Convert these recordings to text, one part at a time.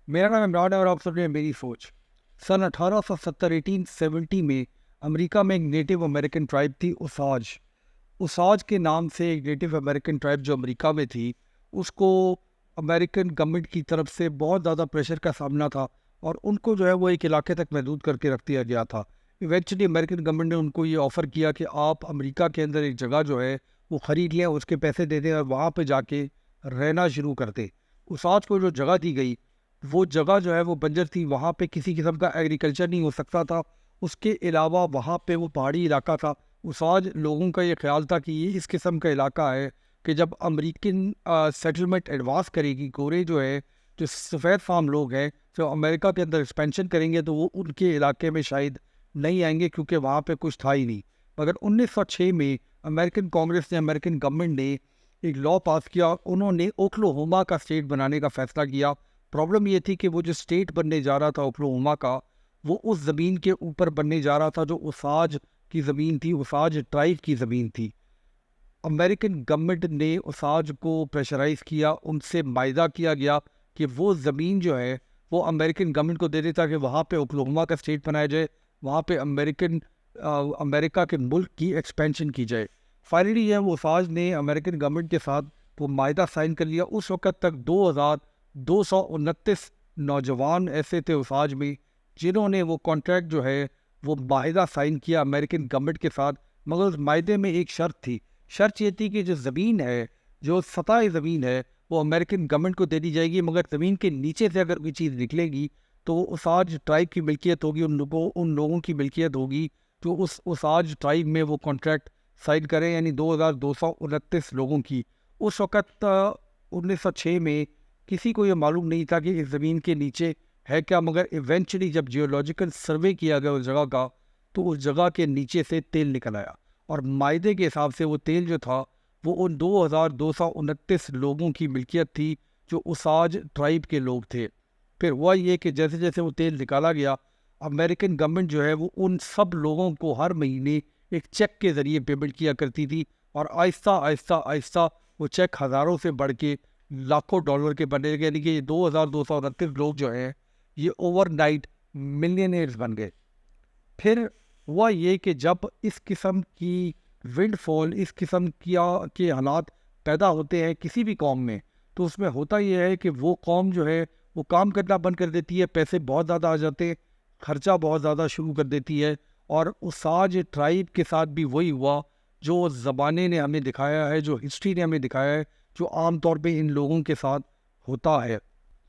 میرا نام عمران ہے اور آپ سن رہے ہیں میری سوچ۔ سن 1870 میں امریکہ میں ایک نیٹو امریکن ٹرائب تھی اوساج۔ اوساج کے نام سے ایک نیٹو امریکن ٹرائب جو امریکہ میں تھی، اس کو امریکن گورنمنٹ کی طرف سے بہت زیادہ پریشر کا سامنا تھا اور ان کو جو ہے وہ ایک علاقے تک محدود کر کے رکھ دیا گیا تھا۔ ایونچولی امریکن گورنمنٹ نے ان کو یہ آفر کیا کہ آپ امریکہ کے اندر ایک جگہ جو ہے وہ خرید لیں، اس کے پیسے دے دیں اور وہاں پہ جا کے رہنا شروع کر دیں۔ اوساج کو جو جگہ دی گئی وہ جگہ جو ہے وہ بنجر تھی، وہاں پہ کسی قسم کا ایگریکلچر نہیں ہو سکتا تھا۔ اس کے علاوہ وہاں پہ وہ پہاڑی علاقہ تھا۔ اوساج لوگوں کا یہ خیال تھا کہ یہ اس قسم کا علاقہ ہے کہ جب امریکن سیٹلمنٹ ایڈوانس کرے گی، گورے جو ہے، جو سفید فام لوگ ہیں، جو امریکہ کے اندر ایکسپینشن کریں گے تو وہ ان کے علاقے میں شاید نہیں آئیں گے کیونکہ وہاں پہ کچھ تھا ہی نہیں۔ مگر 1906 میں امریکن کانگریس نے، امریکن گورنمنٹ نے ایک لا پاس کیا اور انہوں نے اوکلاہوما کا اسٹیٹ بنانے کا فیصلہ کیا۔ پرابلم یہ تھی کہ وہ جو اسٹیٹ بننے جا رہا تھا اوکلاہوما کا، وہ اس زمین کے اوپر بننے جا رہا تھا جو اوساج کی زمین تھی، اوساج ٹرائب کی زمین تھی۔ امریکن گورنمنٹ نے اوساج کو پریشرائز کیا، ان سے معاہدہ کیا گیا کہ وہ زمین جو ہے وہ امریکن گورنمنٹ کو دے دے تاکہ وہاں پہ اوکلاہوما کا اسٹیٹ بنایا جائے، وہاں پہ امریکہ کے ملک کی ایکسپینشن کی جائے۔ فائنلی یہ وہ اوساج نے امریکن گورنمنٹ کے ساتھ وہ معاہدہ سائن کر لیا۔ اس وقت تک 2229 نوجوان ایسے تھے اوساج میں جنہوں نے وہ کانٹریکٹ جو ہے وہ معاہدہ سائن کیا امریکن گورنمنٹ کے ساتھ۔ مگر اس معاہدے میں ایک شرط تھی، شرط یہ تھی کہ جو زمین ہے، جو سطح زمین ہے، وہ امریکن گورنمنٹ کو دے دی جائے گی، مگر زمین کے نیچے سے اگر کوئی چیز نکلے گی تو وہ اوساج ٹرائب کی ملکیت ہوگی، ان لوگوں کی ملکیت ہوگی جو اس اوساج ٹرائب میں وہ کانٹریکٹ سائن کریں، یعنی 2229 لوگوں کی۔ اس وقت 1906 میں کسی کو یہ معلوم نہیں تھا کہ اس زمین کے نیچے ہے کیا، مگر ایونچولی جب جیولوجیکل سروے کیا گیا اس جگہ کا تو اس جگہ کے نیچے سے تیل نکل آیا، اور معاہدے کے حساب سے وہ تیل جو تھا وہ ان 2229 لوگوں کی ملکیت تھی جو اوساج ٹرائب کے لوگ تھے۔ پھر ہوا یہ کہ جیسے جیسے وہ تیل نکالا گیا، امریکن گورنمنٹ جو ہے وہ ان سب لوگوں کو ہر مہینے ایک چیک کے ذریعے پیمنٹ کیا کرتی تھی، اور آہستہ آہستہ آہستہ وہ چیک ہزاروں سے بڑھ کے لاکھوں ڈالر کے بنے گئے، یعنی کہ یہ 2229 لوگ جو ہیں یہ اوور نائٹ ملینئرز بن گئے۔ پھر ہوا یہ کہ جب اس قسم کی ونڈ فال، اس قسم کے حالات پیدا ہوتے ہیں کسی بھی قوم میں، تو اس میں ہوتا یہ ہے کہ وہ قوم جو ہے وہ کام کرنا بند کر دیتی ہے، پیسے بہت زیادہ آ جاتے ہیں، خرچہ بہت زیادہ شروع کر دیتی ہے۔ اور اوساج ٹرائب کے ساتھ بھی وہی ہوا جو زمانے نے ہمیں دکھایا ہے، جو ہسٹری نے ہمیں دکھایا ہے، جو عام طور پہ ان لوگوں کے ساتھ ہوتا ہے۔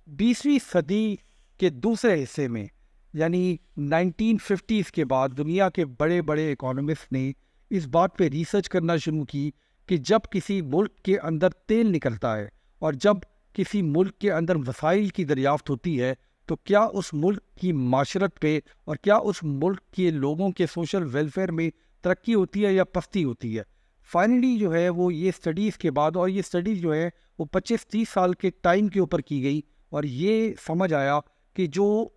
20ویں صدی کے دوسرے حصے میں، یعنی 1950s کے بعد، دنیا کے بڑے بڑے اکانومسٹ نے اس بات پہ ریسرچ کرنا شروع کی کہ جب کسی ملک کے اندر تیل نکلتا ہے اور جب کسی ملک کے اندر وسائل کی دریافت ہوتی ہے تو کیا اس ملک کی معاشرت پہ اور کیا اس ملک کے لوگوں کے سوشل ویلفیئر میں ترقی ہوتی ہے یا پستی ہوتی ہے۔ فائنلی جو ہے وہ یہ اسٹڈیز کے بعد، اور یہ اسٹڈیز جو ہے وہ 25-30 سال کے ٹائم کے اوپر کی گئی، اور یہ سمجھ آیا کہ جو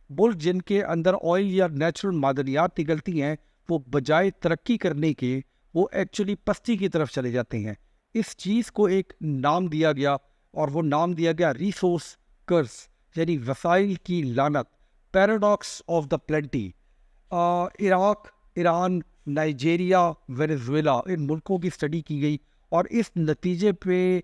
ملک جن کے اندر آئل یا نیچرل معدنیات نکلتی ہیں وہ بجائے ترقی کرنے کے وہ ایکچولی پستی کی طرف چلے جاتے ہیں۔ اس چیز کو ایک نام دیا گیا، اور وہ نام دیا گیا ریسورس کرس، یعنی وسائل کی لعنت، paradox of the plenty. Iraq, Iran, Nigeria, Venezuela, ان ملکوں کی اسٹڈی کی گئی، اور اس نتیجے پہ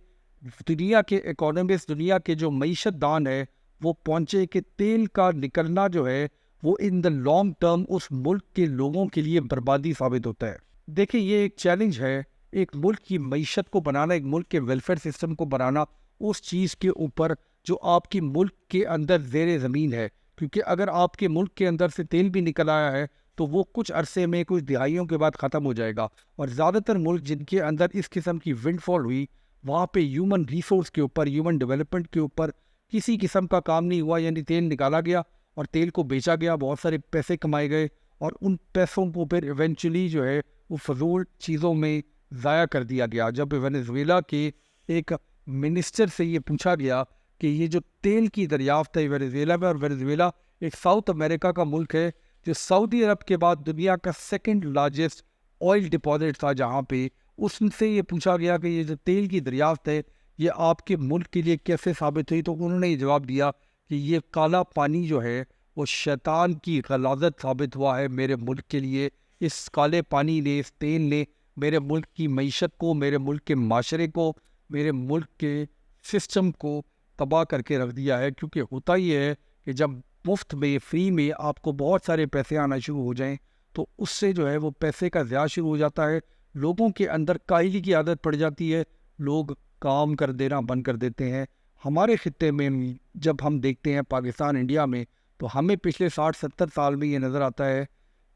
دنیا کے اکانومسٹ، دنیا کے جو معیشت دان ہے، وہ پہنچے کہ تیل کا نکلنا جو ہے وہ ان دا لانگ ٹرم اس ملک کے لوگوں کے لیے بربادی ثابت ہوتا ہے۔ دیکھیں، یہ ایک چیلنج ہے، ایک ملک کی معیشت کو بنانا، ایک ملک کے ویلفیئر سسٹم کو بنانا اس چیز کے اوپر جو آپ کی ملک کے اندر زیر زمین ہے، کیونکہ اگر آپ کے ملک کے اندر سے تیل بھی نکل آیا ہے تو وہ کچھ عرصے میں، کچھ دہائیوں کے بعد ختم ہو جائے گا، اور زیادہ تر ملک جن کے اندر اس قسم کی ونڈ فال ہوئی، وہاں پہ ہیومن ریسورس کے اوپر، ہیومن ڈیولپمنٹ کے اوپر کسی قسم کا کام نہیں ہوا، یعنی تیل نکالا گیا اور تیل کو بیچا گیا، بہت سارے پیسے کمائے گئے، اور ان پیسوں کو پھر ایونچولی جو ہے وہ فضول چیزوں میں ضائع کر دیا گیا۔ جب وینزویلا کے ایک منسٹر سے یہ پوچھا گیا کہ یہ جو تیل کی دریافت ہے وینزویلا میں، اور وینزویلا ایک ساؤتھ امریکہ کا ملک ہے جو سعودی عرب کے بعد دنیا کا سیکنڈ لارجسٹ آئل ڈپازٹ تھا، جہاں پہ اس سے یہ پوچھا گیا کہ یہ جو تیل کی دریافت ہے یہ آپ کے ملک کے لیے کیسے ثابت ہوئی، تو انہوں نے یہ جواب دیا کہ یہ کالا پانی جو ہے وہ شیطان کی غلاظت ثابت ہوا ہے میرے ملک کے لیے. اس کالے پانی نے، اس تیل نے میرے ملک کی معیشت کو، میرے ملک کے معاشرے کو، میرے ملک کے سسٹم کو تباہ کر کے رکھ دیا ہے. کیونکہ ہوتا یہ ہے کہ جب مفت میں، فری میں آپ کو بہت سارے پیسے آنا شروع ہو جائیں تو اس سے جو ہے وہ پیسے کا ضیاع شروع ہو جاتا ہے. لوگوں کے اندر کاہلی کی عادت پڑ جاتی ہے، لوگ کام کر دینا بند کر دیتے ہیں. ہمارے خطے میں جب ہم دیکھتے ہیں پاکستان، انڈیا میں، تو ہمیں پچھلے 60-70 سال میں یہ نظر آتا ہے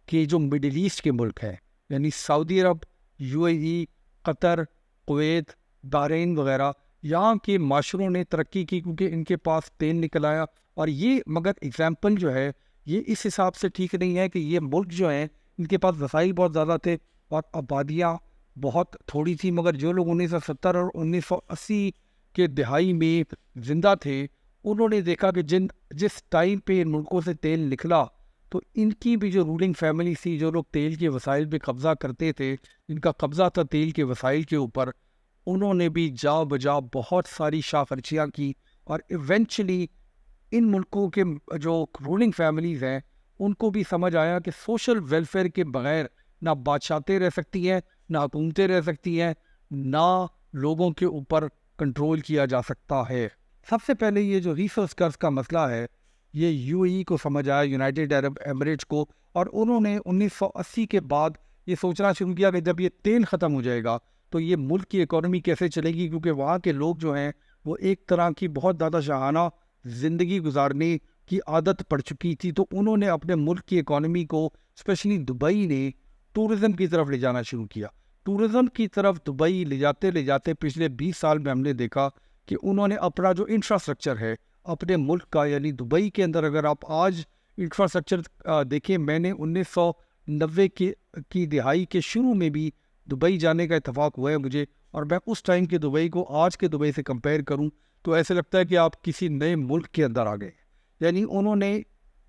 کہ جو مڈل ایسٹ کے ملک ہیں، یعنی سعودی عرب، UAE، قطر، کویت، بحرین وغیرہ، یہاں کے معاشروں نے ترقی کی کیونکہ ان کے پاس تیل نکل آیا. اور یہ مگر اگزامپل جو ہے یہ اس حساب سے ٹھیک نہیں ہے کہ یہ ملک جو ہیں ان کے پاس وسائل بہت زیادہ تھے اور آبادیاں بہت تھوڑی تھی. مگر جو لوگ 1970 اور 1980 کے دہائی میں زندہ تھے، انہوں نے دیکھا کہ جس ٹائم پہ ان ملکوں سے تیل نکلا تو ان کی بھی جو رولنگ فیملی تھی، جو لوگ تیل کے وسائل پہ قبضہ کرتے تھے، ان کا قبضہ تھا تیل کے وسائل کے اوپر، انہوں نے بھی جا بجا بہت ساری شاہ خرچیاں کی. اور ایونچولی ان ملکوں کے جو رولنگ فیملیز ہیں ان کو بھی سمجھ آیا کہ سوشل ویلفیئر کے بغیر نہ بادشاہتیں رہ سکتی ہیں، نہ حکومتیں رہ سکتی ہیں، نہ لوگوں کے اوپر کنٹرول کیا جا سکتا ہے. سب سے پہلے یہ جو ریسورس قرض کا مسئلہ ہے یہ UAE کو سمجھ آیا، یونائٹڈ عرب ایمریٹس کو، اور انہوں نے 1980 کے بعد یہ سوچنا شروع کیا کہ جب یہ تیل ختم ہو جائے گا تو یہ ملک کی اکانومی کیسے چلے گی. کیونکہ وہاں کے لوگ جو ہیں وہ ایک طرح کی بہت زیادہ شاہانہ زندگی گزارنے کی عادت پڑ چکی تھی. تو انہوں نے اپنے ملک کی اکانومی کو، اسپیشلی دبئی نے، ٹورزم کی طرف لے جانا شروع کیا. ٹورزم کی طرف دبئی لے جاتے پچھلے 20 سال میں ہم نے دیکھا کہ انہوں نے اپنا جو انفراسٹرکچر ہے اپنے ملک کا، یعنی دبئی کے اندر اگر آپ آج انفراسٹرکچر دیکھیں، میں نے 1990 کی دہائی کے شروع میں بھی دبئی جانے کا اتفاق ہوا ہے مجھے، اور میں اس ٹائم کے دبئی کو آج کے دبئی سے کمپیئر کروں تو ایسے لگتا ہے کہ آپ کسی نئے ملک کے اندر آ گئے. یعنی انہوں نے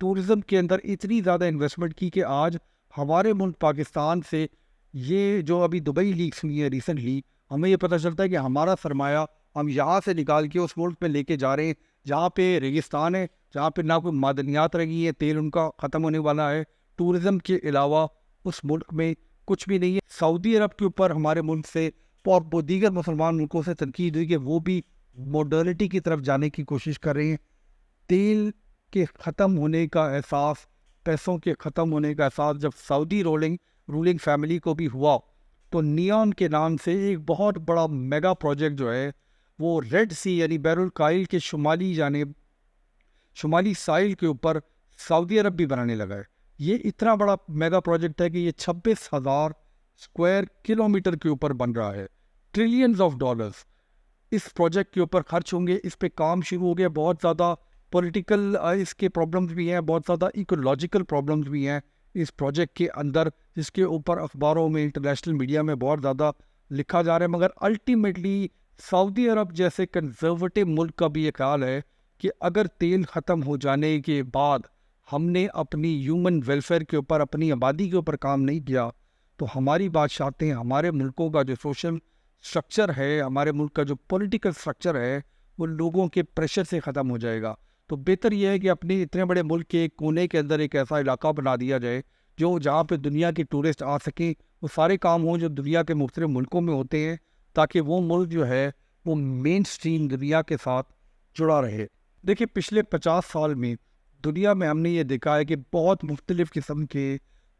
ٹورزم کے اندر اتنی زیادہ انویسٹمنٹ کی کہ آج ہمارے ملک پاکستان سے، یہ جو ابھی دبئی لیکس ہوئی ہے ریسنٹلی، ہمیں یہ پتہ چلتا ہے کہ ہمارا سرمایہ ہم یہاں سے نکال کے اس ملک میں لے کے جا رہے ہیں جہاں پہ ریگستان ہے، جہاں پہ نہ کوئی معدنیات رہی ہے، تیل ان کا ختم ہونے والا ہے. ٹورزم کے علاوہ اس ملک میں کچھ بھی نہیں ہے. سعودی عرب کے اوپر ہمارے ملک سے اور دیگر مسلمان ملکوں سے تنقید ہوئی کہ وہ بھی ماڈرنٹی کی طرف جانے کی کوشش کر رہے ہیں. تیل کے ختم ہونے کا احساس، پیسوں کے ختم ہونے کا احساس جب سعودی رولنگ فیملی کو بھی ہوا تو نیون کے نام سے ایک بہت بڑا میگا پروجیکٹ جو ہے وہ ریڈ سی یعنی بحر الکاہل کے شمالی ساحل کے اوپر سعودی عرب بھی بنانے لگا ہے. یہ اتنا بڑا میگا پروجیکٹ ہے کہ یہ 26,000 اسکوائر کلومیٹر کے اوپر بن رہا ہے. ٹریلینز آف ڈالرز اس پروجیکٹ کے اوپر خرچ ہوں گے. اس پہ کام شروع ہو گیا. بہت زیادہ پولیٹیکل اس کے پرابلمز بھی ہیں، بہت زیادہ ایکولوجیکل پرابلمز بھی ہیں اس پروجیکٹ کے اندر، جس کے اوپر اخباروں میں، انٹرنیشنل میڈیا میں بہت زیادہ لکھا جا رہا ہے. مگر الٹیمیٹلی سعودی عرب جیسے کنزرویٹو ملک کا بھی یہ خیال ہے کہ اگر تیل ختم ہو جانے کے بعد ہم نے اپنی ہیومن ویلفیئر کے اوپر، اپنی آبادی کے اوپر کام نہیں کیا تو ہماری بادشاہتیں، ہمارے ملکوں کا جو سوشل سٹرکچر ہے، ہمارے ملک کا جو پولیٹیکل سٹرکچر ہے، وہ لوگوں کے پریشر سے ختم ہو جائے گا. تو بہتر یہ ہے کہ اپنے اتنے بڑے ملک کے کونے کے اندر ایک ایسا علاقہ بنا دیا جائے جہاں پہ دنیا کے ٹورسٹ آ سکیں. وہ سارے کام ہوں جو دنیا کے مختلف ملکوں میں ہوتے ہیں، تاکہ وہ ملک جو ہے وہ مین سٹریم دنیا کے ساتھ جڑا رہے. دیکھیں پچھلے 50 سال میں دنیا میں ہم نے یہ دیکھا ہے کہ بہت مختلف قسم کے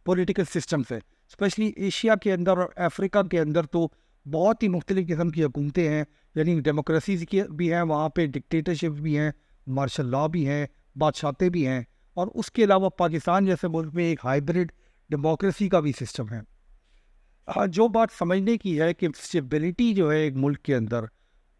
پولیٹیکل سسٹمز ہیں. اسپیشلی ایشیا کے اندر اور افریقہ کے اندر تو بہت ہی مختلف قسم کی حکومتیں ہیں. یعنی ڈیموکریسیز بھی ہیں وہاں پہ، ڈکٹیٹرشپ بھی ہیں، مارشل لا بھی ہیں، بادشاہتیں بھی ہیں. اور اس کے علاوہ پاکستان جیسے ملک میں ایک ہائیبرڈ ڈیموکریسی کا بھی سسٹم ہے. جو بات سمجھنے کی ہے کہ اسٹیبلٹی جو ہے ایک ملک کے اندر،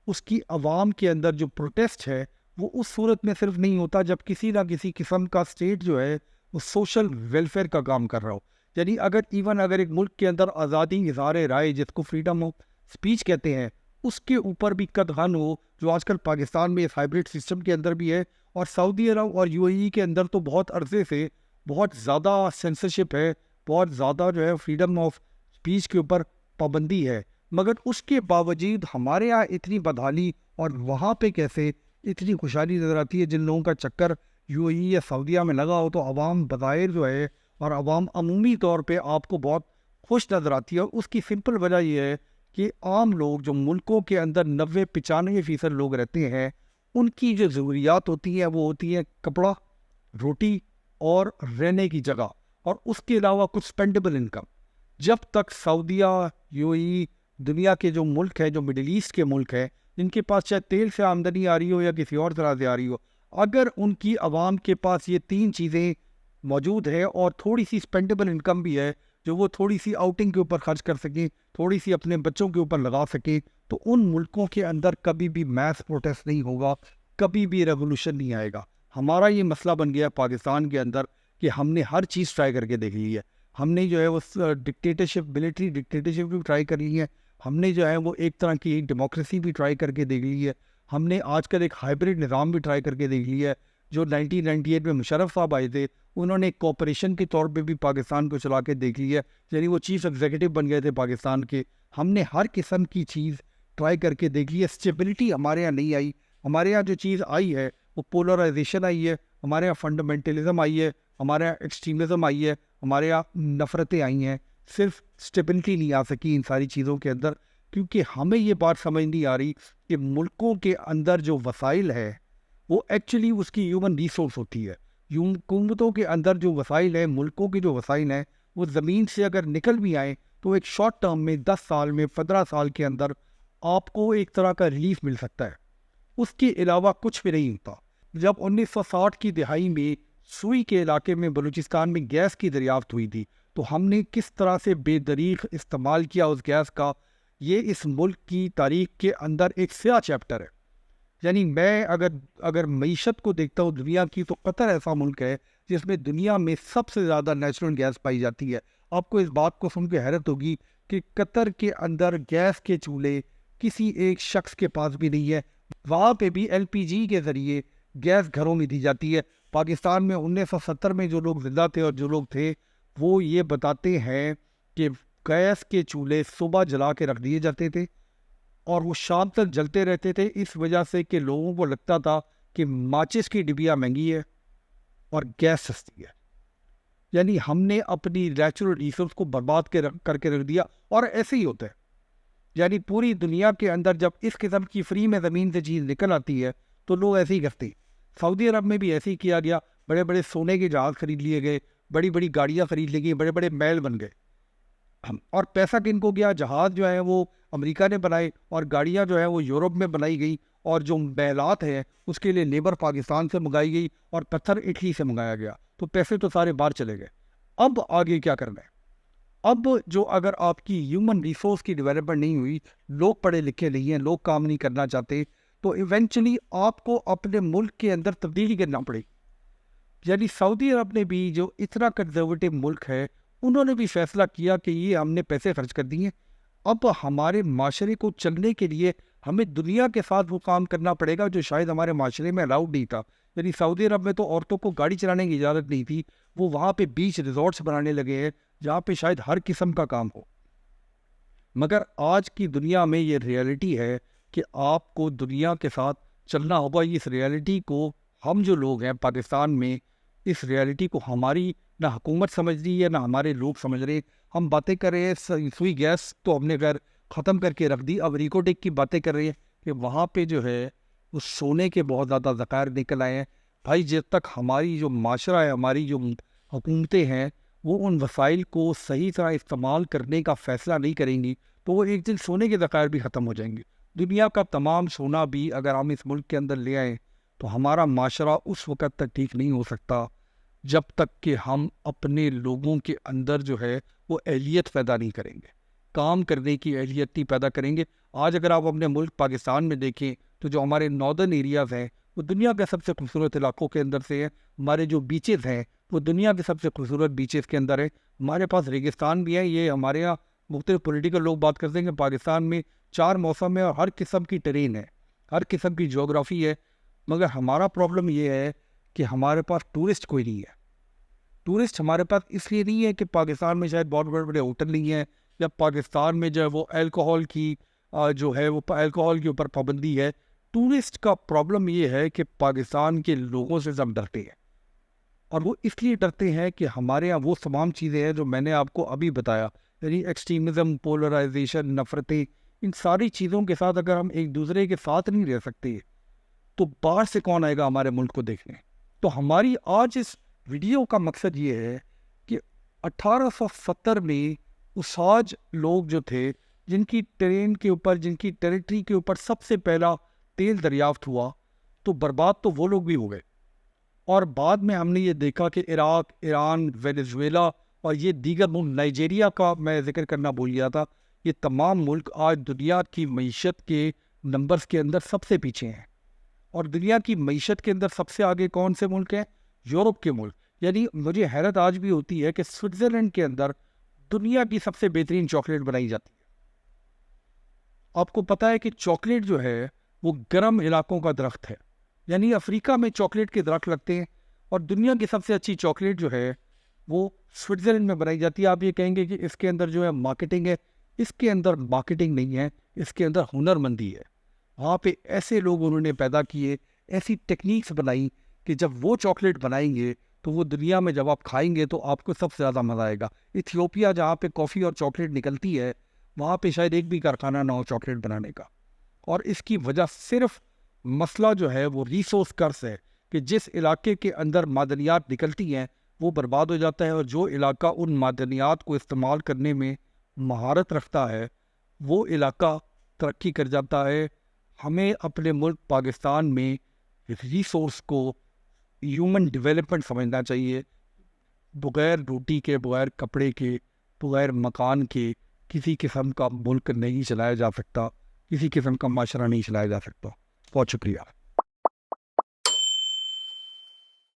اس کی عوام کے اندر جو پروٹیسٹ ہے وہ اس صورت میں صرف نہیں ہوتا جب کسی نہ کسی قسم کا اسٹیٹ جو ہے وہ سوشل ویلفیئر کا کام کر رہا ہو. یعنی اگر ایک ملک کے اندر آزادی اظہار رائے، جس کو فریڈم آف اسپیچ کہتے ہیں، اس کے اوپر بھی قدغن ہو، جو آج کل پاکستان میں اس ہائیبرڈ سسٹم کے اندر بھی ہے. اور سعودی عرب اور UAE کے اندر تو بہت عرصے سے بہت زیادہ سینسرشپ ہے، بہت زیادہ جو ہے فریڈم آف اسپیچ کے اوپر پابندی ہے. مگر اس کے باوجود ہمارے یہاں اتنی بدحالی اور وہاں پہ کیسے اتنی خوشحالی نظر آتی ہے. جن لوگوں کا چکر UAE یا سعودیہ میں لگا ہو تو عوام بظاہر جو ہے اور عوام عمومی طور پہ آپ کو بہت خوش نظر آتی ہے. اور اس کی سمپل وجہ یہ ہے کہ عام لوگ جو ملکوں کے اندر 90-95% لوگ رہتے ہیں, ان کی جو ضروریات ہوتی ہیں وہ ہوتی ہیں کپڑا, روٹی اور رہنے کی جگہ, اور اس کے علاوہ کچھ اسپینڈیبل انکم. جب تک سعودیہ, UAE, دنیا کے جو ملک ہیں, جو مڈل ایسٹ کے ملک ہیں, جن کے پاس چاہے تیل سے آمدنی آ رہی ہو یا کسی اور طرح سے آ رہی ہو, اگر ان کی عوام کے پاس یہ 3 چیزیں موجود ہے اور تھوڑی سی اسپینڈیبل انکم بھی ہے جو وہ تھوڑی سی آؤٹنگ کے اوپر خرچ کر سکیں, تھوڑی سی اپنے بچوں کے اوپر لگا سکیں, تو ان ملکوں کے اندر کبھی بھی میس پروٹیسٹ نہیں ہوگا, کبھی بھی ریولوشن نہیں آئے گا. ہمارا یہ مسئلہ بن گیا پاکستان کے اندر کہ ہم نے ہر چیز ٹرائی کر کے دیکھ لی ہے. ہم نے جو ہے وہ ڈکٹیٹرشپ, ملٹری ڈکٹیٹرشپ بھی ٹرائی کر لی ہے. ہم نے جو ہے وہ ایک طرح کی ڈیموکریسی بھی ٹرائی کر کے دیکھ لی ہے. ہم نے آج کل ایک ہائبرڈ نظام بھی ٹرائی کر کے دیکھ لیا ہے. جو 1998 میں مشرف صاحب آئے تھے, انہوں نے کوپریشن کے طور پہ بھی پاکستان کو چلا کے دیکھ لیا ہے, یعنی وہ چیف ایگزیکٹو بن گئے تھے پاکستان کے. ہم نے ہر قسم کی چیز ٹرائی کر کے دیکھ لی ہے. اسٹیبلٹی ہمارے یہاں نہیں آئی. ہمارے یہاں جو چیز آئی ہے وہ پولرائزیشن آئی ہے, ہمارے یہاں فنڈامنٹلزم آئی ہے, ہمارے یہاں ایکسٹریمزم آئی ہے, ہمارے یہاں نفرتیں آئی ہیں. صرف اسٹیبلٹی نہیں آ سکی ان ساری چیزوں کے اندر, کیونکہ ہمیں یہ بات سمجھ نہیں آ رہی کہ ملکوں کے اندر جو وسائل ہے وہ ایکچولی اس کی ہیومن ریسورس ہوتی ہے. حکومتوں کے اندر جو وسائل ہیں, ملکوں کے جو وسائل ہیں, وہ زمین سے اگر نکل بھی آئیں تو ایک شارٹ ٹرم میں 10 سال میں 15 سال کے اندر آپ کو ایک طرح کا ریلیف مل سکتا ہے. اس کے علاوہ کچھ بھی نہیں ہوتا. جب 1960 کی دہائی میں سوئی کے علاقے میں بلوچستان میں گیس کی دریافت ہوئی تھی, تو ہم نے کس طرح سے بے دریغ استعمال کیا اس گیس کا, یہ اس ملک کی تاریخ کے اندر ایک سیاہ چیپٹر ہے. یعنی میں اگر معیشت کو دیکھتا ہوں دنیا کی, تو قطر ایسا ملک ہے جس میں دنیا میں سب سے زیادہ نیچرل گیس پائی جاتی ہے. آپ کو اس بات کو سن کے حیرت ہوگی کہ قطر کے اندر گیس کے چولہے کسی ایک شخص کے پاس بھی نہیں ہے. وہاں پہ بھی LPG کے ذریعے گیس گھروں میں دی جاتی ہے. پاکستان میں 1970 میں جو لوگ زندہ تھے اور جو لوگ تھے وہ یہ بتاتے ہیں کہ گیس کے چولہے صبح جلا کے رکھ دیے جاتے تھے اور وہ شام تک جلتے رہتے تھے, اس وجہ سے کہ لوگوں کو لگتا تھا کہ ماچس کی ڈبیا مہنگی ہے اور گیس سستی ہے. یعنی ہم نے اپنی نیچرل ریسورس کو برباد کر کے رکھ دیا, اور ایسے ہی ہوتا ہے. یعنی پوری دنیا کے اندر جب اس قسم کی فری میں زمین سے چیز نکل آتی ہے تو لوگ ایسے ہی کرتے ہیں. سعودی عرب میں بھی ایسے ہی کیا گیا, بڑے بڑے سونے کے جہاز خرید لیے گئے, بڑی بڑی گاڑیاں خرید لی گئی, بڑے بڑے محل بن گئے. اور پیسہ کن کو گیا؟ جہاز جو ہے وہ امریکہ نے بنائے اور گاڑیاں جو ہے وہ یورپ میں بنائی گئی, اور جو محلات ہیں اس کے لیے لیبر پاکستان سے منگائی گئی اور پتھر اٹلی سے منگایا گیا. تو پیسے تو سارے باہر چلے گئے. اب آگے کیا کرنا ہے؟ اب جو اگر آپ کی ہیومن ریسورس کی ڈیولپمنٹ نہیں ہوئی, لوگ پڑھے لکھے نہیں ہیں, لوگ کام نہیں کرنا چاہتے, تو ایونچولی آپ کو اپنے ملک کے اندر تبدیلی کرنا پڑے. یعنی سعودی عرب نے بھی, جو اتنا کنزرویٹو ملک ہے, انہوں نے بھی فیصلہ کیا کہ یہ ہم نے پیسے خرچ کر دیے, اب ہمارے معاشرے کو چلنے کے لیے ہمیں دنیا کے ساتھ وہ کام کرنا پڑے گا جو شاید ہمارے معاشرے میں الاؤڈ نہیں تھا. یعنی سعودی عرب میں تو عورتوں کو گاڑی چلانے کی اجازت نہیں تھی, وہ وہاں پہ بیچ ریزورٹس بنانے لگے ہیں جہاں پہ شاید ہر قسم کا کام ہو. مگر آج کی دنیا میں یہ ریئلٹی ہے کہ آپ کو دنیا کے ساتھ چلنا ہوگا. اس ریئلٹی کو ہم جو لوگ ہیں پاکستان میں, اس ریئلٹی کو ہماری نہ حکومت سمجھ رہی ہے نہ ہمارے لوگ سمجھ رہے. ہم باتیں کر رہے ہیں سوئی گیس تو ہم نے گھر ختم کر کے رکھ دی, اب ریکوٹیک کی باتیں کر رہے ہیں کہ وہاں پہ جو ہے وہ سونے کے بہت زیادہ ذخائر نکل آئے ہیں. بھائی جب تک ہماری جو معاشرہ ہے, ہماری جو حکومتیں ہیں, وہ ان وسائل کو صحیح طرح استعمال کرنے کا فیصلہ نہیں کریں گی تو وہ ایک دن سونے کے ذخائر بھی ختم ہو جائیں گے. دنیا کا تمام سونا بھی اگر ہم اس ملک کے اندر لے آئیں تو ہمارا معاشرہ اس وقت تک ٹھیک نہیں ہو سکتا جب تک کہ ہم اپنے لوگوں کے اندر جو ہے وہ اہلیت پیدا نہیں کریں گے, کام کرنے کی اہلیت نہیں پیدا کریں گے. آج اگر آپ اپنے ملک پاکستان میں دیکھیں تو جو ہمارے ناردرن ایریاز ہیں وہ دنیا کے سب سے خوبصورت علاقوں کے اندر سے ہیں. ہمارے جو بیچز ہیں وہ دنیا کے سب سے خوبصورت بیچز کے اندر ہیں. ہمارے پاس ریگستان بھی ہے. یہ ہمارے یہاں مختلف پولیٹیکل لوگ بات کرتے ہیں کہ پاکستان میں 4 موسم ہے اور ہر قسم کی ٹرین ہے, ہر قسم کی جغرافی ہے. مگر ہمارا پرابلم یہ ہے کہ ہمارے پاس ٹورسٹ کوئی نہیں ہے. ٹورسٹ ہمارے پاس اس لیے نہیں ہے کہ پاکستان میں شاید بہت بڑے بڑے ہوٹل نہیں ہیں, یا پاکستان میں جو ہے وہ الکوہول کی جو ہے وہ الکوہول کے اوپر پابندی ہے. ٹورسٹ کا پرابلم یہ ہے کہ پاکستان کے لوگوں سے سب ڈرتے ہیں، اور وہ اس لیے ڈرتے ہیں کہ ہمارے یہاں وہ تمام چیزیں ہیں جو میں نے آپ کو ابھی بتایا، یعنی ایکسٹریمزم، پولرائزیشن، نفرتیں، ان ساری چیزوں کے ساتھ اگر ہم ایک دوسرے کے ساتھ نہیں رہ سکتے تو باہر سے کون آئے گا ہمارے ملک کو دیکھنے؟ تو ہماری آج اس ویڈیو کا مقصد یہ ہے کہ 1870 میں اساج لوگ جو تھے، جن کی ٹرین کے اوپر، جن کی ٹیریٹری کے اوپر سب سے پہلا تیل دریافت ہوا، تو برباد تو وہ لوگ بھی ہو گئے، اور بعد میں ہم نے یہ دیکھا کہ عراق، ایران، وینیزویلا اور یہ دیگر ملک، نائجیریا کا میں ذکر کرنا بھول گیا تھا، یہ تمام ملک آج دنیا کی معیشت کے نمبرز کے اندر سب سے پیچھے ہیں۔ اور دنیا کی معیشت کے اندر سب سے آگے کون سے ملک ہیں؟ یورپ کے ملک۔ یعنی مجھے حیرت آج بھی ہوتی ہے کہ سوئٹزرلینڈ کے اندر دنیا کی سب سے بہترین چاکلیٹ بنائی جاتی ہے۔ آپ کو پتہ ہے کہ چاکلیٹ جو ہے وہ گرم علاقوں کا درخت ہے، یعنی افریقہ میں چاکلیٹ کے درخت لگتے ہیں، اور دنیا کی سب سے اچھی چاکلیٹ جو ہے وہ سوئٹزرلینڈ میں بنائی جاتی ہے۔ آپ یہ کہیں گے کہ اس کے اندر جو ہے مارکیٹنگ ہے، اس کے اندر مارکیٹنگ نہیں ہے، اس کے اندر ہنر مندی ہے۔ وہاں پہ ایسے لوگ انہوں نے پیدا کیے، ایسی ٹیکنیکس بنائی کہ جب وہ چاکلیٹ بنائیں گے تو وہ دنیا میں جب آپ کھائیں گے تو آپ کو سب سے زیادہ مزہ آئے گا۔ ایتھیوپیا جہاں پہ کافی اور چاکلیٹ نکلتی ہے، وہاں پہ شاید ایک بھی کارخانہ نہ ہو چاکلیٹ بنانے کا، اور اس کی وجہ صرف مسئلہ جو ہے وہ ریسورس کرس ہے، کہ جس علاقے کے اندر معدنیات نکلتی ہیں وہ برباد ہو جاتا ہے، اور جو علاقہ ان معدنیات کو استعمال کرنے میں مہارت رکھتا ہے وہ علاقہ ترقی کر جاتا ہے۔ ہمیں اپنے ملک پاکستان میں ریسورس کو ہیومن ڈیولپمنٹ سمجھنا چاہیے۔ بغیر روٹی کے، بغیر کپڑے کے، بغیر مکان کے کسی قسم کا ملک نہیں چلایا جا سکتا، کسی قسم کا معاشرہ نہیں چلایا جا سکتا۔ بہت شکریہ۔